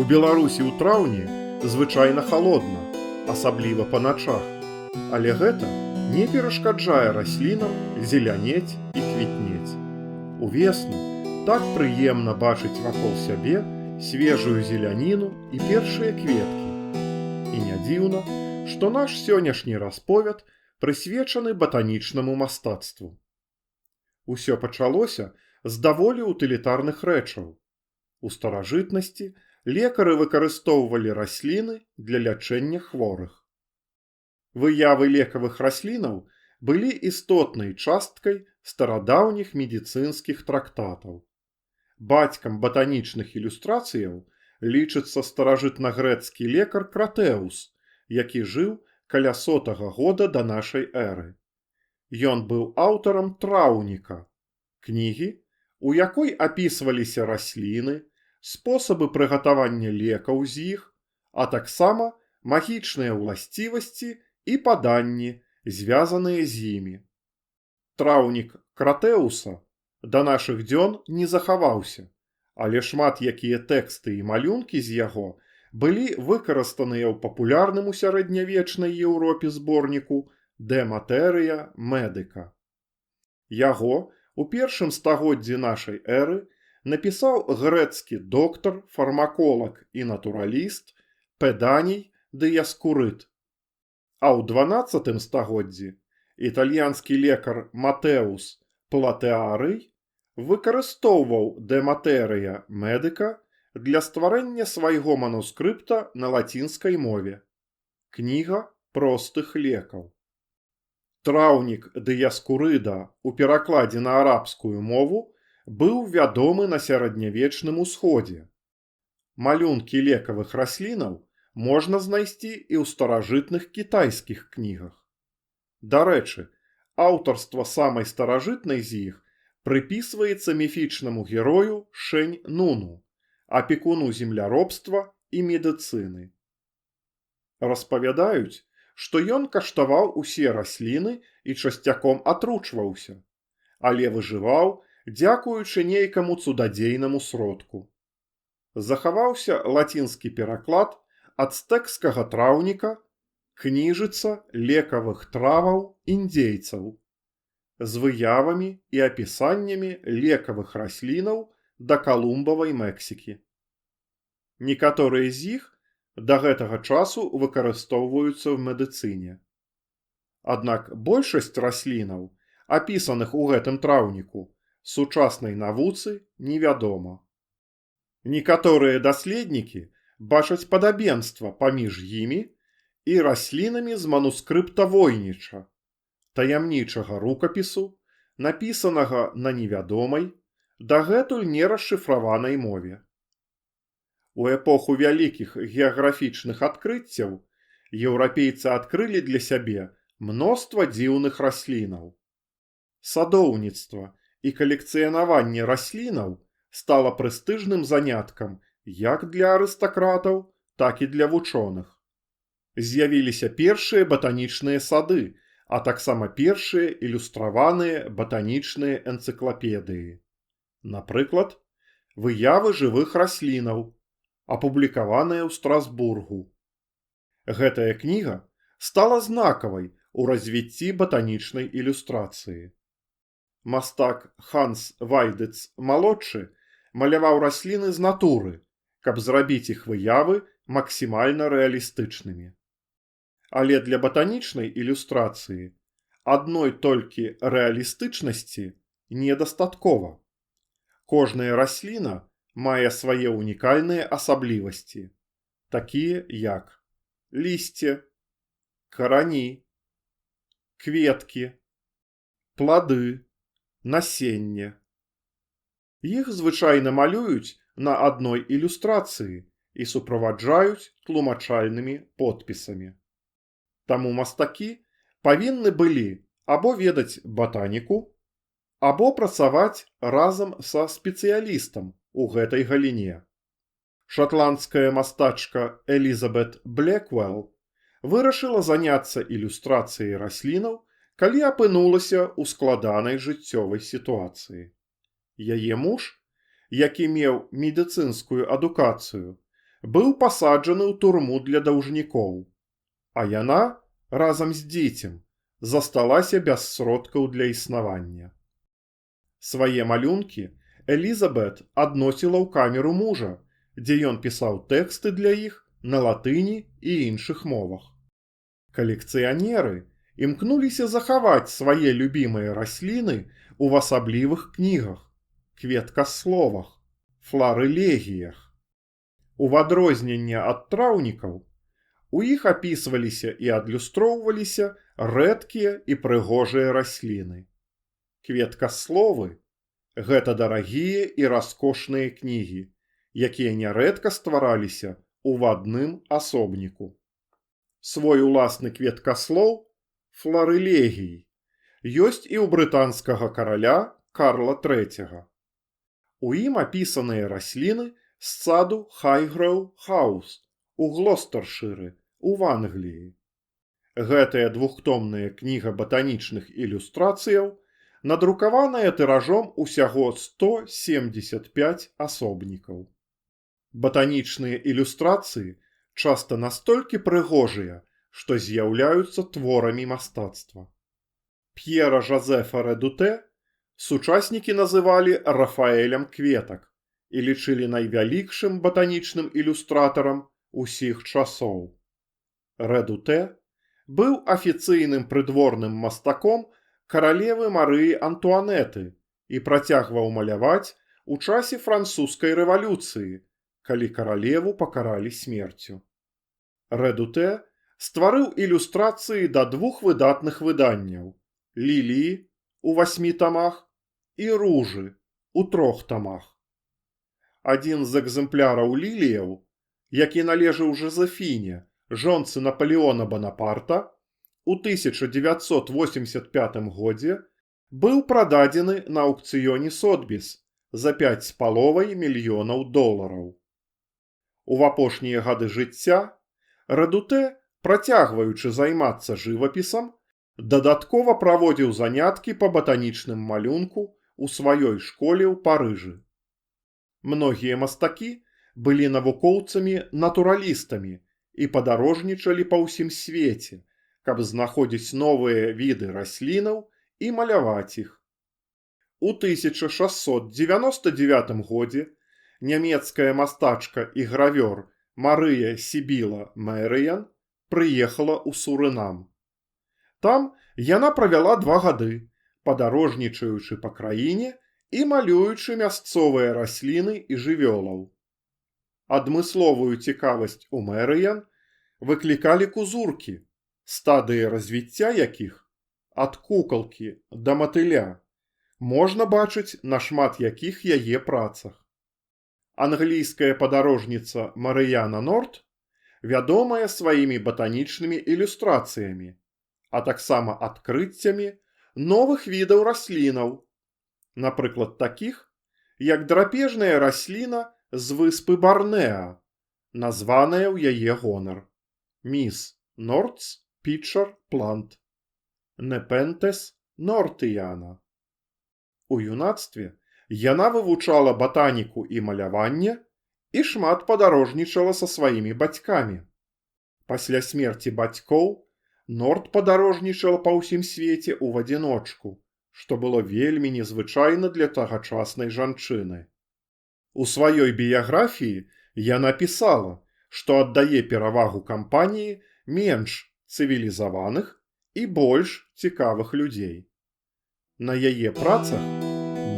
У Беларусі ў траўні звычайна халодна, асабліва па начах. Але гэта не перашкаджае раслінам зелянець і квітнець. Увесну так прыемна бачыць вакол сябе свежую зеляніну і першыя кветкі. І не дзіўна, што наш сённяшні расповед прысвечаны батанічнаму мастацтву. Усё пачалося з даволі утылітарных рэчаў. У старажытнасці лекары выкарыстоўвалі расліны для лячэння хворых. Выявы лекавых раслінаў былі істотнай часткай старадаўніх медыцынскіх трактатаў. Бацькам батанічных ілюстрацыяў лічыцца старажытнагрэцкі лекар Кратэус, які жыў каля 100 года да нашай эры. Ён быў аўтарам траўніка, кнігі, у якой апісваліся расліны, спосабы прыгатавання лекаў з іх, а таксама магічныя ўласцівасці і паданні, звязаныя з імі. Траўнік Кратэуса да нашых дзён не захаваўся, але шмат якія тэксты і малюнкі з яго былі выкарыстаныя ў папулярным у сярэднявечнай Еўропе зборніку «De Materia Medica». Яго у першым стагоддзі нашай эры напісаў грэцкі доктар, фармаколаг і натураліст Педаній Дыяскурыт. А ў 12 стагоддзі італьянскі лекар Матэус Платеарый выкарыстоўваў «De Materia Medica» для стварэння свайго манускрыпта на лацінскай мове. Кніга простых лекаў. Траўнік Дыяскурыда у перакладзе на арабскую мову быў вядомы на сярэднявечным усходзе. Малюнкі лекавых раслінаў можна знайсці і ў старажытных кітайскіх кнігах. Дарэчы, аўтарства самай старажытнай з іх прыпісваецца міфічнаму герою Шэнь Нуну, апекуну земляробства і медыцыны. Распавядаюць, што ён каштаваў усе расліны і часцяком атручваўся, але выжываў дзякуючы нейкаму цудадзейнаму сродку. Захаваўся лацінскі пераклад ацтэкскага траўніка, кніжыца лекавых траваў індзейцаў з выявамі і апісаннямі лекавых раслінаў да Калумбавай Мексікі. Некаторыя з іх да гэтага часу выкарыстоўваюцца ў медыцыне. Аднак большасць раслінаў, апісаных у гэтым траўніку, сучаснай навуцы невядома. Некаторыя даследнікі бачаць падабенства паміж імі і раслінамі з манускрыпта Войніча, таямнічага рукапісу, напісанага на невядомай, дагэтуль не расшыфраванай мове. У эпоху вялікіх геаграфічных адкрыццяў еўрапейцы адкрылі для сябе мноства дзіўных раслінаў. Садоўніцтва і калекцыянаванне раслінаў стала прэстыжным заняткам як для арыстакратаў, так і для вучоных. З'явіліся першыя батанічныя сады, а таксама першыя ілюстраваныя батанічныя энцыклапедыі. Напрыклад, выявы жывых раслінаў, апублікаваная ў Страсбургу. Гэтая кніга стала знакавай у развіцці батанічнай ілюстрацыі. Мастак Ханс Вайдыц-малодшы маляваў расліны з натуры, каб зрабіць іх выявы максімальна рэалістычнымі. Але для батанічнай ілюстрацыі адной толькі рэалістычнасці недастаткова. Кожная расліна мае свае унікальныя асаблівасці, такія як лісце, карані, кветкі, плады, насенне. Іх звычайна малююць на адной ілюстрацыі і суправаджаюць тлумачальнымі подпісамі. Таму мастакі павінны былі або ведаць батаніку, або працаваць разам са спецыялістам у гэтай галіне. Шатландская мастачка Элізабет Блеквелл вырашыла заняцца ілюстрацыяй раслінаў, калі апынулася ў складанай жыццёвай сітуацыі. Яе муж, які меў медыцынскую адукацыю, быў пасаджаны ў турму для даўжнікоў, а яна, разам з дзіцем, засталася без сродкаў для існавання. Свае малюнкі Элізабет адносіла ў камеру мужа, дзе ён пісаў тэксты для іх на латыні і іншых мовах. Калекцыянеры імкнуліся захаваць свае любімыя расліны ў асаблівых кнігах, кветкасловах, фларылегіях. У адрозненне ад траўнікаў, у іх апісваліся і адлюстроўваліся рэдкія і прыгожыя расліны. Кветкасловы – гэта дарагія і раскошныя кнігі, якія нярэдка ствараліся ў адным асобніку. Свой уласны кветкаслоў – фларылегій – ёсць і ў брытанскага караля Карла III. У ім апісаныя расліны з саду Хайгроў Хаус у Глостаршыры, у Англіі. Гэтая двухтомная кніга батанічных ілюстрацыяў надрукаваная тыражом усяго 175 асобнікаў. Батанічныя ілюстрацыі часта настолькі прыгожыя, што з'яўляюцца творамі мастацтва. П'ера Жозефа Редуте сучаснікі называлі Рафаэлем кветак і лічылі найвялікшым батанічным ілюстратарам усіх часоў. Редуте быў афіцыйным прыдворным мастаком каралевы Марыі Антуанеты і працягваў маляваць у часе французскай рэвалюцыі, калі каралеву пакаралі смерцю. Редуте стварыў ілюстрацыі да двух выдатных выданняў – «Ліліі» у 8 тамах і «Ружы» у 3 тамах. Адзін з экзэмпляраў ліліяў, які належаў Жозефіне, жонцы Напалеона Банапарта, у 1985 годзе быў прададзены на аўкцыёне Сотбіс за $5,5 мільёнаў. У апошнія гады жыцця Редуте, працягваючы займацца жывапісам, дадаткова праводзіў заняткі па батанічным малюнку ў сваёй школе ў Парыжы. Многія мастакі былі навукоўцамі-натуралістамі і падарожнічалі па ўсім свеце, каб знаходзіць новыя віды раслінаў і маляваць іх. У 1699 годзе нямецкая мастачка і гравёр Марыя Сібіла Мэрыян прыехала ў Сурынам. Там яна правяла 2 гады, падарожнічаючы па краіне і малюючы мясцовыя расліны і жывёлаў. Адмысловую цікавасць у Мэрыян выклікалі кузуркі, стадыі развіцця якіх, ад кукалкі да матыля, можна бачыць на шмат якіх яе працах. Англійская падарожніца Марыяна Норт вядомая сваімі батанічнымі ілюстрацыямі, а таксама адкрыццямі новых відаў раслінаў, напрыклад такіх, як драпежная расліна з выспы Барнеа, названая ў яе гонар – Міс Нортс Pitcher Plant, Непентес нортыяна. У юнацтве яна вывучала батаніку і маляванне і шмат падарожнічала са сваімі бацькамі. Пасля смерці бацькоў Норт падарожнічала па ўсім свеце ў адзіночку, што было вельмі незвычайна для тагачаснай жанчыны. У сваёй біяграфіі яна пісала, што аддае перавагу кампаніі менш цывілізаваных і больш цікавых людзей. На яе працах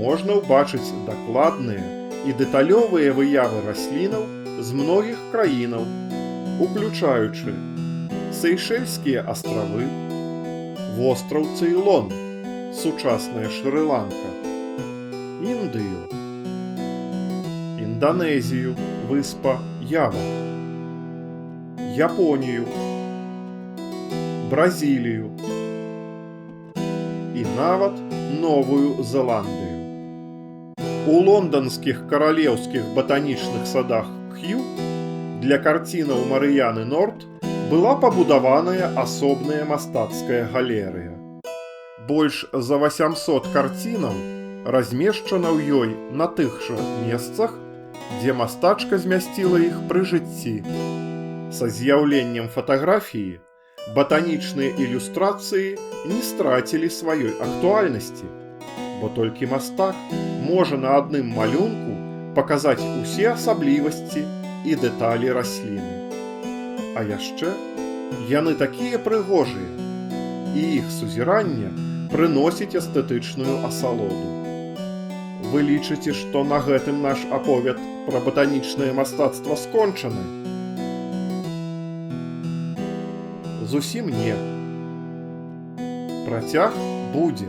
можна ўбачыць дакладныя і дэталёвыя выявы раслінаў з многіх краінаў, уключаючы Сейшэльскія астравы, востраў Цейлон, сучасная Шры-Ланка, Індыю, Інданезію, выспа Ява, Японію, Бразілію і нават Новую Зеландыю. У лонданскіх каралеўскіх батанічных садах К'ю для карцінаў Марыяны Норт была пабудаваная асобная мастацкая галерыя. Больш за 800 карцінаў размешчана ў ёй на тых жа месцах, дзе мастачка змясціла іх пры жыцці. Са з'яўленнем фатаграфіі батанічныя ілюстрацыі не страцілі сваёй актуальнасці, бо толькі мастак можа на адным малюнку паказаць усе асаблівасці і дэталі расліны. А яшчэ яны такія прыгожыя, і іх сузіранне прыносіць эстэтычную асалоду. Вы лічыце, што на гэтым наш аповед пра батанічнае мастацтва скончаны? Зусім не. Працяг будзе.